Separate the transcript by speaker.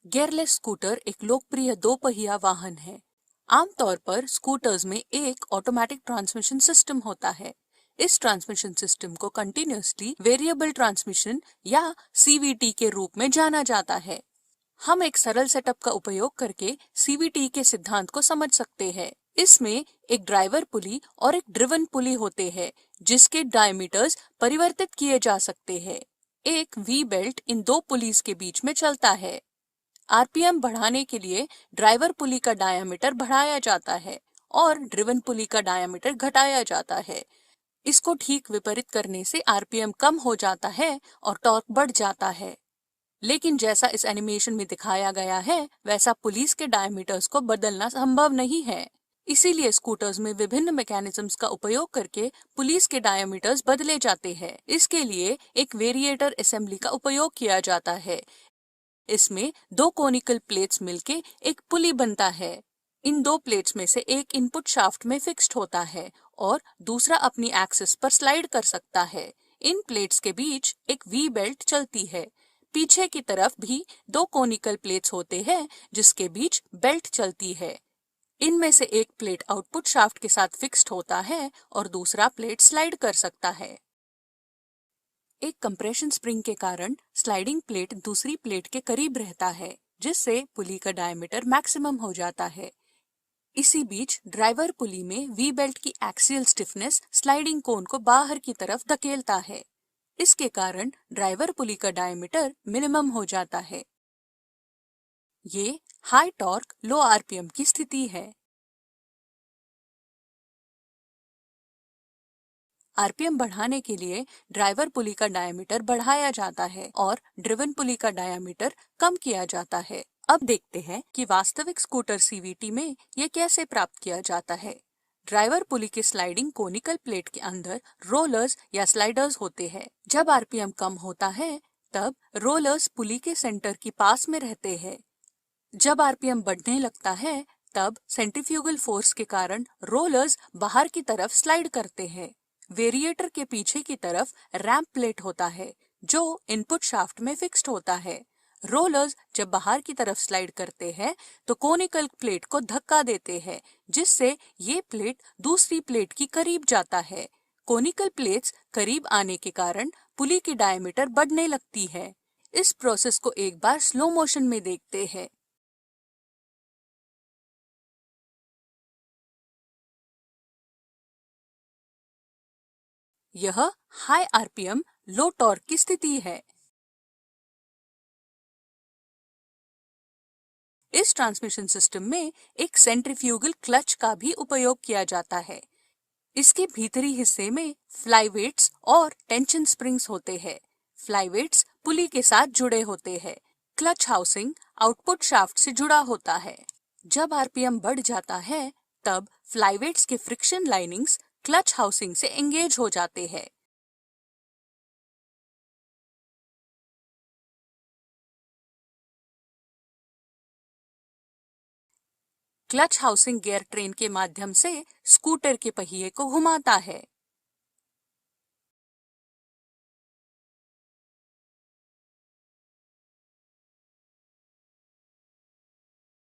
Speaker 1: Gearless scooter एक लोकप्रिय दो पहिया वाहन है। आमतौर पर स्कूटर्स में एक ऑटोमेटिक ट्रांसमिशन सिस्टम होता है। इस ट्रांसमिशन सिस्टम को कंटिन्यूअसली वेरिएबल ट्रांसमिशन या सीवीटी के रूप में जाना जाता है। हम एक सरल सेटअप का उपयोग करके सीवीटी के सिद्धांत को समझ सकते हैं। इसमें एक ड्राइवर पुली और एक ड्रिवन पुली होते हैं, जिसके डायमीटर्स परिवर्तित किए जा सकते हैं। एक वी बेल्ट इन दो पुलीज के बीच में चलता है। आरपीएम बढ़ाने के लिए ड्राइवर पुली का डायामीटर बढ़ाया जाता है और ड्रिवन पुली का डायामीटर घटाया जाता है। इसको ठीक विपरीत करने से आरपीएम कम हो जाता है और टॉर्क बढ़ जाता है। लेकिन जैसा इस एनिमेशन में दिखाया गया है, वैसा पुलीज के डायमीटर्स को बदलना संभव नहीं है। इसीलिए स्कूटर्स में विभिन्न मैकेनिज्म्स का उपयोग करके पुलीज के डायमीटर्स बदले जाते हैं। इसके लिए एक वेरिएटर असेंबली का उपयोग किया जाता है। इसमें दो कोनिकल प्लेट्स मिलके एक पुली बनता है। इन दो प्लेट्स में से एक इनपुट शाफ्ट में फिक्स्ड होता है और दूसरा अपनी एक्सिस पर स्लाइड कर सकता है। इन प्लेट्स के बीच एक वी बेल्ट चलती है। पीछे की तरफ भी दो कोनिकल प्लेट्स होते हैं, जिसके बीच बेल्ट चलती है। इनमें से एक प्लेट आउटपुट शाफ्ट के साथ फिक्स्ड होता है और दूसरा प्लेट स्लाइड कर सकता है। एक कंप्रेशन स्प्रिंग के कारण स्लाइडिंग प्लेट दूसरी प्लेट के करीब रहता है, जिससे पुली का डायमीटर मैक्सिमम हो जाता है। इसी बीच ड्राइवर पुली में वी बेल्ट की एक्सियल स्टिफनेस स्लाइडिंग कोन को बाहर की तरफ धकेलता है। इसके कारण ड्राइवर पुली का डायमीटर मिनिमम हो जाता है। ये हाई टॉर्क लो आरपीएम की स्थिति है। आरपीएम बढ़ाने के लिए ड्राइवर पुली का डायमीटर बढ़ाया जाता है और ड्रिवन पुली का डायमीटर कम किया जाता है। अब देखते हैं कि वास्तविक स्कूटर सीवीटी में यह कैसे प्राप्त किया जाता है। ड्राइवर पुली के स्लाइडिंग कोनिकल प्लेट के अंदर रोलर्स या स्लाइडर्स होते हैं। जब आरपीएम कम होता है, तब रोलर्स पुली के सेंटर की पास में रहते हैं। जब आरपीएम बढ़ने लगता है, तब सेंट्रीफ्यूगल फोर्स के कारण रोलर्स बाहर की तरफ स्लाइड करते हैं। वेरिएटर के पीछे की तरफ रैंप प्लेट होता है, जो इनपुट शाफ्ट में फिक्स्ड होता है। रोलर्स जब बाहर की तरफ स्लाइड करते हैं, तो कोनिकल प्लेट को धक्का देते हैं, जिससे ये प्लेट दूसरी प्लेट की करीब जाता है। कोनिकल प्लेट्स करीब आने के कारण पुली की डायमीटर बढ़ने लगती है। इस प्रोसेस को एक बार स्लो मोशन में देखते हैं। यह हाई आरपीएम लो टॉर्क की स्थिति है। इस ट्रांसमिशन सिस्टम में एक सेंट्रीफ्यूगल क्लच का भी उपयोग किया जाता है। इसके भीतरी हिस्से में फ्लाईवेट्स और टेंशन स्प्रिंग्स होते हैं। फ्लाईवेट्स पुली के साथ जुड़े होते हैं। क्लच हाउसिंग आउटपुट शाफ्ट से जुड़ा होता है। जब आरपीएम बढ़ जाता है, तब फ्लाईवेट्स के फ्रिक्शन लाइनिंग्स क्लच हाउसिंग से एंगेज हो जाते हैं। क्लच हाउसिंग गियर ट्रेन के माध्यम से स्कूटर के पहिए को घुमाता है।